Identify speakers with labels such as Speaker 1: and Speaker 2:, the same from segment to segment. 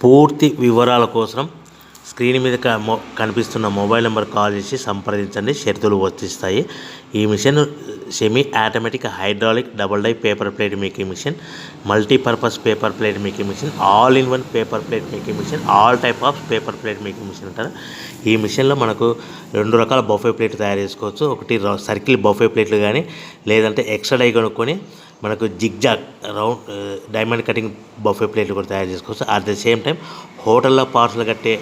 Speaker 1: పూర్తి వివరాల కోసం స్క్రీన్ మీద కనిపిస్తున్న మొబైల్ నెంబర్ కాల్ చేసి సంప్రదించండి. షరతులు వర్తిస్తాయి. ఈ machine semi automatic hydraulic double die paper plate making machine, multipurpose paper plate making machine, all in one paper plate making machine, all type of paper plate making machine అంటారు. ఈ మిషన్లో మనకు 2 రకాల బఫే ప్లేట్ తయారు చేసుకోవచ్చు. ఒకటి circle buffet ప్లేట్లు కానీ, లేదంటే ఎక్స్ట్రా డై కొనుక్కొని మనకు zigzag round diamond cutting buffet ప్లేట్లు కూడా తయారు చేసుకోవచ్చు. అట్ ద సేమ్ టైం హోటల్లో పార్సల్ కట్టే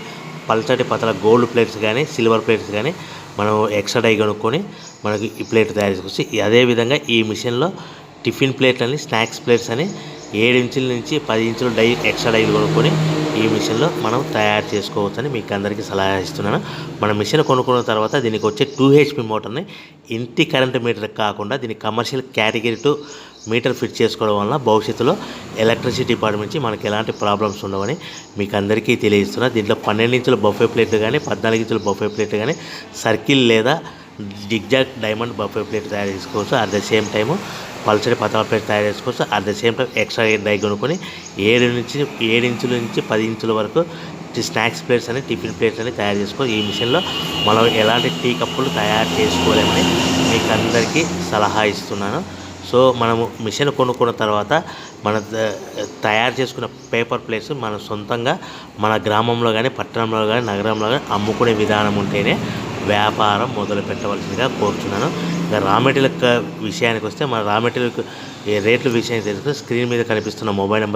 Speaker 1: పల్చటి పతల గోల్డ్ ప్లేట్స్ కానీ, సిల్వర్ ప్లేట్స్ కానీ మనం ఎక్స్ట్రా డై కొనుక్కొని మనకి ఈ ప్లేట్ తయారు చేసుకోవచ్చు. అదేవిధంగా ఈ మిషన్లో టిఫిన్ ప్లేట్లు అని, స్నాక్స్ ప్లేట్స్ అని 7 ఇంచుల నుంచి 10 ఇంచుల డై ఎక్స్ట్రా డైలు కొనుక్కొని ఈ మిషన్లో మనం తయారు చేసుకోవచ్చని మీకు అందరికీ సలహా ఇస్తున్నాను. మన మిషన్ కొనుక్కున్న తర్వాత దీనికి వచ్చే 2 HP మోటార్ని ఇంటి కరెంట్ మీటర్ కాకుండా దీనికి కమర్షియల్ కేటగిరీ 2 మీటర్ ఫిట్ చేసుకోవడం వల్ల భవిష్యత్తులో ఎలక్ట్రిసిటీ డిపార్ట్మెంట్ నుంచి మనకి ఎలాంటి ప్రాబ్లమ్స్ ఉండవని మీకు అందరికీ తెలియజేస్తున్నా. దీంట్లో 12 ఇంచుల బఫే ప్లేట్లు కానీ, 14 ఇంచుల బఫే ప్లేట్లు కానీ, సర్కిల్ లేదా జిగ్జాగ్ డైమండ్ బఫే ప్లేట్ తయారు చేసుకోవచ్చు. అట్ ద సేమ్ టైము పల్చడి పతల ప్లేట్ తయారు చేసుకోవచ్చు. At the same time extra die కొనుక్కొని 7 ఇంచుల నుంచి 10 ఇంచుల వరకు స్నాక్స్ ప్లేట్స్ అని, టిఫిన్ ప్లేట్స్ అని తయారు చేసుకోవచ్చు. ఈ మిషన్లో మనం ఎలాంటి టీ కప్పులు తయారు చేసుకోలేమని మీకు అందరికీ సలహా ఇస్తున్నాను. సో మనము మిషన్ కొనుక్కున్న తర్వాత మన తయారు చేసుకున్న పేపర్ ప్లేట్స్ మన సొంతంగా మన గ్రామంలో కానీ, పట్టణంలో కానీ, నగరంలో కానీ అమ్ముకునే విధానం ఉంటేనే వ్యాపారం మొదలు పెట్టవలసిందిగా కోరుతున్నాను. ఇంకా రా మెటీరియల్ విషయానికి వస్తే మన రా మెటీరియల్ రేట్ల విషయానికి తెలుసుకుంటే స్క్రీన్ మీద కనిపిస్తున్న మొబైల్ నెంబర్